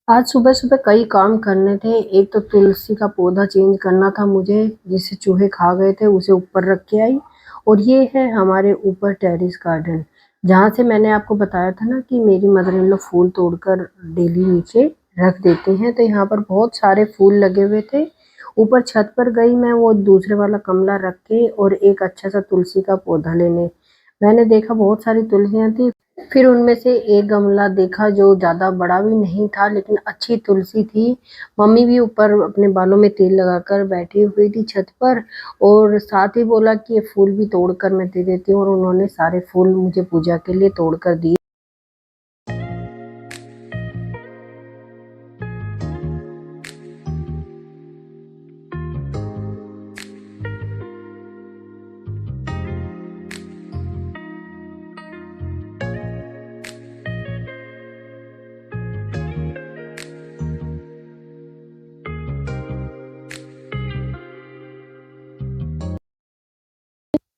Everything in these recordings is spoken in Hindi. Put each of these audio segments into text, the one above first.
आज सुबह सुबह कई काम करने थे। एक तो तुलसी का पौधा चेंज करना था मुझे, जिसे चूहे खा गए थे, उसे ऊपर रख के आई। और ये है हमारे ऊपर टेरेस गार्डन, जहाँ से मैंने आपको बताया था ना कि मेरी मदर इन लॉ फूल तोड़कर डेली नीचे रख देते हैं। तो यहाँ पर बहुत सारे फूल लगे हुए थे। ऊपर छत पर गई मैं वो दूसरे वाला गमला रख के और एक अच्छा सा तुलसी का पौधा लेने। मैंने देखा बहुत सारी तुलसियां थी। फिर उनमें से एक गमला देखा जो ज्यादा बड़ा भी नहीं था, लेकिन अच्छी तुलसी थी। मम्मी भी ऊपर अपने बालों में तेल लगाकर बैठी हुई थी छत पर, और साथ ही बोला कि ये फूल भी तोड़कर मैं दे देती हूँ, और उन्होंने सारे फूल मुझे पूजा के लिए तोड़कर दिए।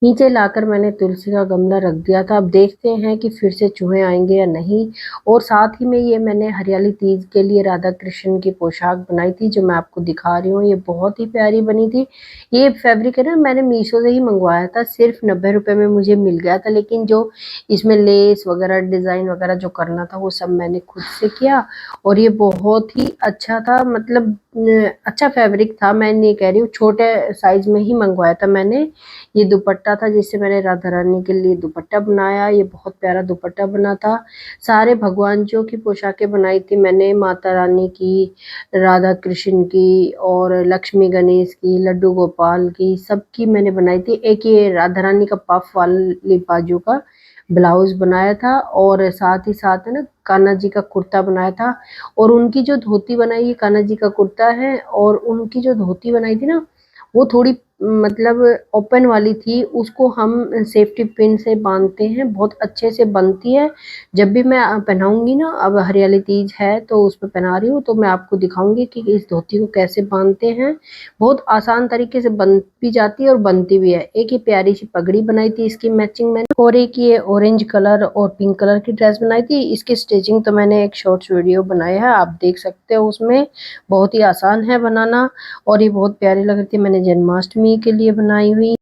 नीचे लाकर मैंने तुलसी का गमला रख दिया था। अब देखते हैं कि फिर से चूहे आएंगे या नहीं। और साथ ही में ये मैंने हरियाली तीज के लिए राधा कृष्ण की पोशाक बनाई थी, जो मैं आपको दिखा रही हूँ। ये बहुत ही प्यारी बनी थी। ये फैब्रिक है ना, मैंने मीशो से ही मंगवाया था। सिर्फ 90 रुपए में मुझे मिल गया था, लेकिन जो इसमें लेस वगैरह डिजाइन वगैरह जो करना था वो सब मैंने खुद से किया। और ये बहुत ही अच्छा था, मतलब अच्छा फैब्रिक था। मैं नहीं कह रही हूँ, छोटे साइज में ही मंगवाया था मैंने। ये दुपट्टा था जिससे मैंने राधा रानी के लिए दुपट्टा बनाया। ये बहुत प्यारा दुपट्टा बना था। सारे भगवान जी की पोशाकें बनाई थी मैंने, माता रानी की, राधा कृष्ण की, और लक्ष्मी गणेश की, लड्डू गोपाल की, सबकी मैंने बनाई थी। एक ये राधा रानी का पफ वाली बाजू का ब्लाउज बनाया था, और साथ ही साथ है ना कान्हा जी का कुर्ता बनाया था। और उनकी जो धोती बनाई, ये कान्हा जी का कुर्ता है, और उनकी जो धोती बनाई थी ना, वो थोड़ी मतलब ओपन वाली थी। उसको हम सेफ्टी पिन से बांधते हैं, बहुत अच्छे से बनती है। जब भी मैं पहनाऊंगी ना, अब हरियाली तीज है तो उस पर पहना रही हूँ, तो मैं आपको दिखाऊंगी कि इस धोती को कैसे बांधते हैं। बहुत आसान तरीके से बन भी जाती है और बनती भी है। एक ये प्यारी सी पगड़ी बनाई थी इसकी मैचिंग मैंने, और एक ये ऑरेंज कलर और पिंक कलर की ड्रेस बनाई थी। इसकी स्टिचिंग तो मैंने एक शॉर्ट्स वीडियो बनाया है, आप देख सकते हो उसमें। बहुत ही आसान है बनाना, और ये बहुत प्यारी लग रही थी। मैंने जन्माष्टमी के लिए बनाई हुई।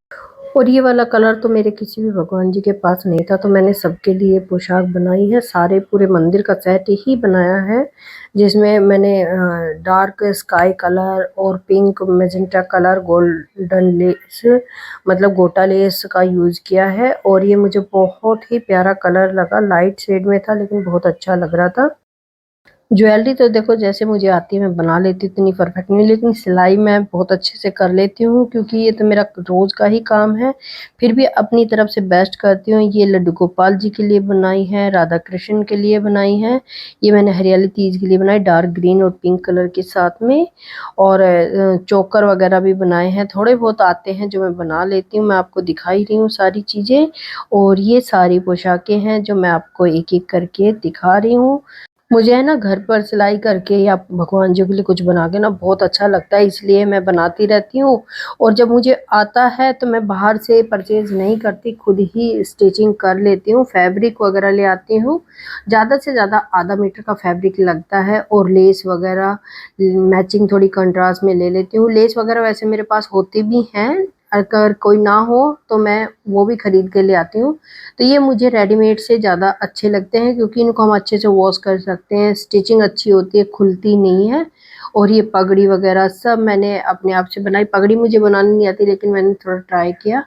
और ये वाला कलर तो मेरे किसी भी भगवान जी के पास नहीं था, तो मैंने सबके लिए पोशाक बनाई है। सारे पूरे मंदिर का सेट ही बनाया है, जिसमें मैंने डार्क स्काई कलर और pink magenta colour golden less, मतलब गोटा लेस का यूज किया है। और ये मुझे बहुत ही प्यारा कलर लगा, लाइट शेड में था लेकिन बहुत अच्छा लग रहा था। ज्वेलरी तो देखो जैसे मुझे आती है मैं बना लेती हूँ, इतनी परफेक्ट नहीं, लेकिन सिलाई मैं बहुत अच्छे से कर लेती हूँ, क्योंकि ये तो मेरा रोज का ही काम है। फिर भी अपनी तरफ से बेस्ट करती हूँ। ये लड्डू गोपाल जी के लिए बनाई है, राधा कृष्ण के लिए बनाई है। ये मैंने हरियाली तीज के लिए बनाई, डार्क ग्रीन और पिंक कलर के साथ में। और चोकर वगैरह भी बनाए हैं, थोड़े बहुत आते हैं जो मैं बना लेती हूँ। मैं आपको दिखाई रही हूँ सारी चीजें। और ये सारी पोशाकें हैं जो मैं आपको एक एक करके दिखा रही हूँ। मुझे है ना घर पर सिलाई करके या भगवान जी के लिए कुछ बना के ना बहुत अच्छा लगता है, इसलिए मैं बनाती रहती हूँ। और जब मुझे आता है तो मैं बाहर से परचेज नहीं करती, खुद ही स्टिचिंग कर लेती हूँ। फैब्रिक वगैरह ले आती हूँ, ज़्यादा से ज़्यादा आधा मीटर का फैब्रिक लगता है। और लेस वगैरह मैचिंग थोड़ी कंट्रास्ट में ले लेती हूँ। लेस वगैरह वैसे मेरे पास होती भी हैं, अगर कोई ना हो तो मैं वो भी खरीद के ले आती हूँ। तो ये मुझे रेडीमेड से ज़्यादा अच्छे लगते हैं, क्योंकि इनको हम अच्छे से वॉश कर सकते हैं, स्टिचिंग अच्छी होती है, खुलती नहीं है। और ये पगड़ी वगैरह सब मैंने अपने आप से बनाई। पगड़ी मुझे बनानी नहीं आती, लेकिन मैंने थोड़ा ट्राई किया,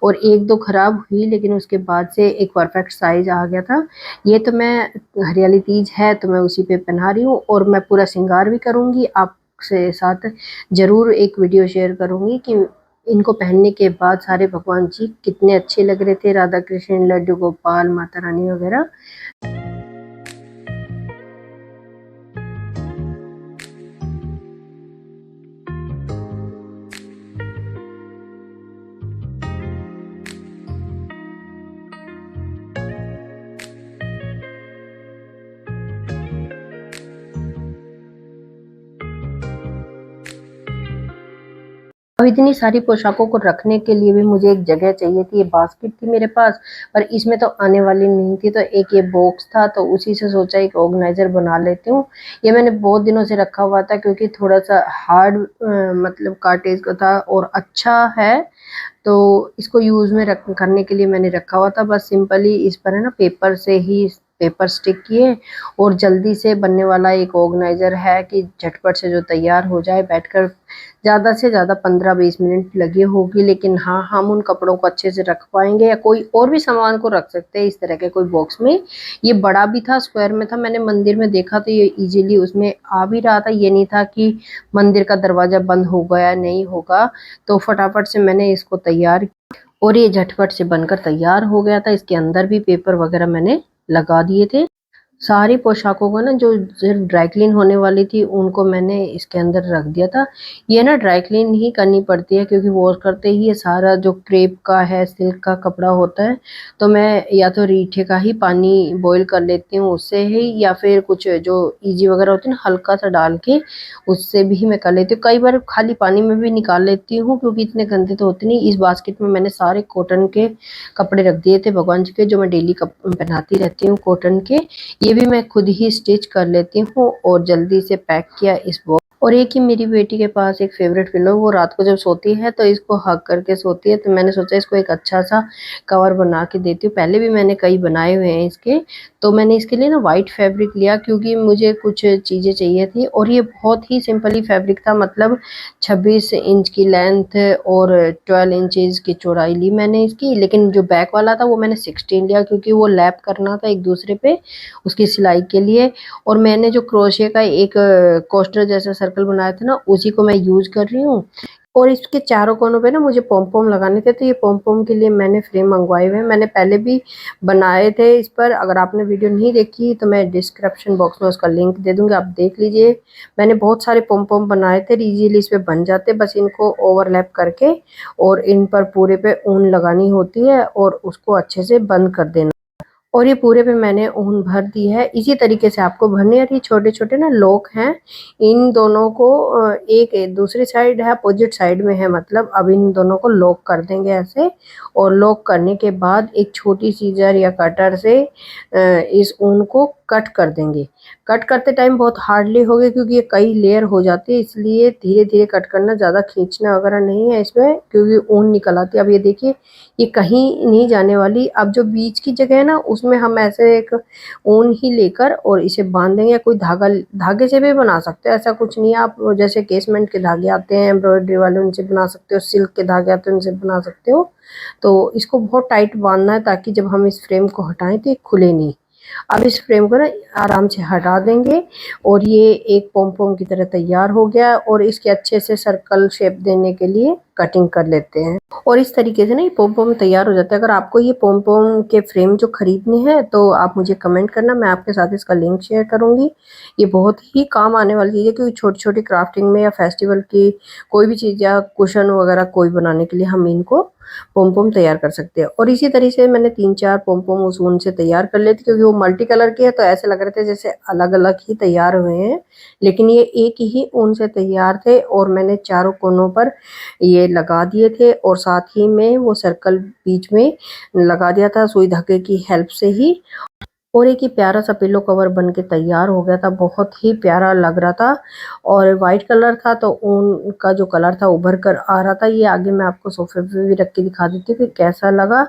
और एक दो खराब हुई, लेकिन उसके बाद से एक परफेक्ट साइज आ गया था। ये तो मैं, हरियाली तीज है तो मैं उसी पे पहना रही हूँ, और मैं पूरा श्रृंगार भी करूँगी आपसे साथ। जरूर एक वीडियो शेयर करूँगी कि इनको पहनने के बाद सारे भगवान जी कितने अच्छे लग रहे थे, राधा कृष्ण, लड्डू गोपाल, माता रानी वगैरह। अब इतनी सारी पोशाकों को रखने के लिए भी मुझे एक जगह चाहिए थी। ये बास्केट थी मेरे पास, पर इसमें तो आने वाली नहीं थी, तो एक ये बॉक्स था, तो उसी से सोचा एक ऑर्गेनाइजर बना लेती हूँ। ये मैंने बहुत दिनों से रखा हुआ था क्योंकि थोड़ा सा हार्ड मतलब कार्टेज का था और अच्छा है, तो इसको यूज में रख करने के लिए मैंने रखा हुआ था। बस सिंपली इस पर है ना पेपर से ही पेपर स्टिक किए, और जल्दी से बनने वाला एक ऑर्गेनाइजर है कि झटपट से जो तैयार हो जाए, बैठकर ज़्यादा से ज़्यादा 15-20 मिनट लगी होगी, लेकिन हाँ हम उन कपड़ों को अच्छे से रख पाएंगे, या कोई और भी सामान को रख सकते हैं इस तरह के कोई बॉक्स में। ये बड़ा भी था, स्क्वायर में था, मैंने मंदिर में देखा तो ये इजीली उसमें आ भी रहा था। ये नहीं था कि मंदिर का दरवाजा बंद हो गया नहीं होगा, तो फटाफट से मैंने इसको तैयार, और ये झटपट से बनकर तैयार हो गया था। इसके अंदर भी पेपर वगैरह मैंने लगा दिए थे। सारी पोशाकों को ना जो सिर्फ ड्राई क्लीन होने वाली थी उनको मैंने इसके अंदर रख दिया था। ये ना ड्राई क्लीन ही करनी पड़ती है क्योंकि वॉश करते ही ये सारा जो क्रेप का है, सिल्क का कपड़ा होता है, तो मैं या तो रीठे का ही पानी बॉईल कर लेती हूँ उससे ही, या फिर कुछ जो इजी वगैरह होती है ना हल्का सा डाल के उससे भी मैं कर लेती हूँ। कई बार खाली पानी में भी निकाल लेती हूँ क्योंकि इतने गंदे तो होते नहीं। इस बास्केट में मैंने सारे कॉटन के कपड़े रख दिए थे भगवान जी के, जो मैं डेली पहनाती रहती हूँ कॉटन के। ये भी मैं खुद ही स्टिच कर लेती हूँ और जल्दी से पैक किया इस बॉक्स। और एक ही मेरी बेटी के पास एक फेवरेट पिलो, वो रात को जब सोती है तो इसको हग करके सोती है, तो मैंने सोचा इसको एक अच्छा सा कवर बना के देती हूँ। पहले भी मैंने कई बनाए हुए हैं इसके, तो मैंने इसके लिए ना वाइट फैब्रिक लिया क्योंकि मुझे कुछ चीज़ें चाहिए थी, और ये बहुत ही सिंपली फैब्रिक था, मतलब 26 इंच की लेंथ और 12 इंचेस की चौड़ाई ली मैंने इसकी। लेकिन जो बैक वाला था वो मैंने 16 लिया क्योंकि वो लैप करना था एक दूसरे पे उसकी सिलाई के लिए। और मैंने जो क्रोशिया का एक कोस्टर जैसा सर्कल बनाया था ना, उसी को मैं यूज कर रही हूँ। और इसके चारों कोनों पे ना मुझे पॉम पॉम लगाने थे, तो ये पॉम पॉम के लिए मैंने फ्रेम मंगवाए हुए हैं। मैंने पहले भी बनाए थे इस पर, अगर आपने वीडियो नहीं देखी तो मैं डिस्क्रिप्शन बॉक्स में उसका लिंक दे दूंगी, आप देख लीजिए। मैंने बहुत सारे पॉम पॉम बनाए थे, इजीली इस पे बन जाते, बस इनको ओवरलैप करके और इन पर पूरे पे ऊन लगानी होती है और उसको अच्छे से बंद कर देना। और ये पूरे पे मैंने ऊन भर दी है, इसी तरीके से आपको भरनी है। और ये छोटे छोटे ना लॉक हैं, इन दोनों को एक दूसरी साइड है, अपोजिट साइड में है, मतलब अब इन दोनों को लॉक कर देंगे ऐसे। और लॉक करने के बाद एक छोटी सीजर या कटर से इस ऊन को कट कर देंगे। कट करते टाइम बहुत हार्डली होगा क्योंकि ये कई लेयर हो जाती है, इसलिए धीरे धीरे कट करना, ज़्यादा खींचना वगैरह नहीं है इसमें क्योंकि ऊन निकल आती है। अब ये देखिए ये कहीं नहीं जाने वाली। अब जो बीच की जगह है ना उसमें हम ऐसे एक ऊन ही लेकर और इसे बांध देंगे, या कोई धागा, धागे से भी बना सकते हो, ऐसा कुछ नहीं है। आप जैसे केसमेंट के धागे आते हैं एम्ब्रॉयडरी वाले, उनसे बना सकते हो, सिल्क के धागे आते हैं उनसे बना सकते हो। तो इसको बहुत टाइट बांधना है ताकि जब हम इस फ्रेम को हटाएं तो ये खुले नहीं। अब इस फ्रेम को ना आराम से हटा देंगे, और ये एक पॉम पॉम की तरह तैयार हो गया। और इसके अच्छे से सर्कल शेप देने के लिए कटिंग कर लेते हैं, और इस तरीके से ना ये पॉम पॉम तैयार हो जाता है। अगर आपको ये पॉम पॉम के फ्रेम जो खरीदने हैं तो आप मुझे कमेंट करना, मैं आपके साथ इसका लिंक शेयर करूंगी। ये बहुत ही काम आने वाली चीज़ है क्योंकि छोटी छोटी क्राफ्टिंग में या फेस्टिवल की कोई भी चीज़ या कुशन वगैरह कोई बनाने के लिए हम इनको पोम पोम तैयार कर सकते हैं। और इसी तरीके से मैंने 3-4 पोम पोम उस ऊन से तैयार कर लेती क्योंकि वो मल्टी कलर की है, तो ऐसे लग रहे थे जैसे अलग अलग ही तैयार हुए हैं, लेकिन ये एक ही ऊन से तैयार थे। और मैंने चारों कोनों पर ये लगा दिए थे, और साथ ही में वो सर्कल बीच में लगा दिया था सुई धागे की हेल्प से ही। और एक ही प्यारा सा पिलो कवर बन के तैयार हो गया था, बहुत ही प्यारा लग रहा था। और वाइट कलर था तो ऊन का जो कलर था उभर कर आ रहा था। ये आगे मैं आपको सोफे पे भी रख के दिखा देती हूँ कि कैसा लगा।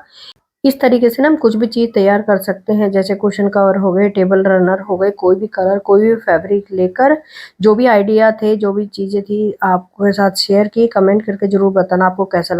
इस तरीके से ना हम कुछ भी चीज़ तैयार कर सकते हैं, जैसे कुशन कवर हो गए, टेबल रनर हो गए, कोई भी कलर, कोई भी फैब्रिक लेकर। जो भी आइडिया थे, जो भी चीज़ें थी आपके साथ शेयर की, कमेंट करके ज़रूर बताना आपको कैसा लगा।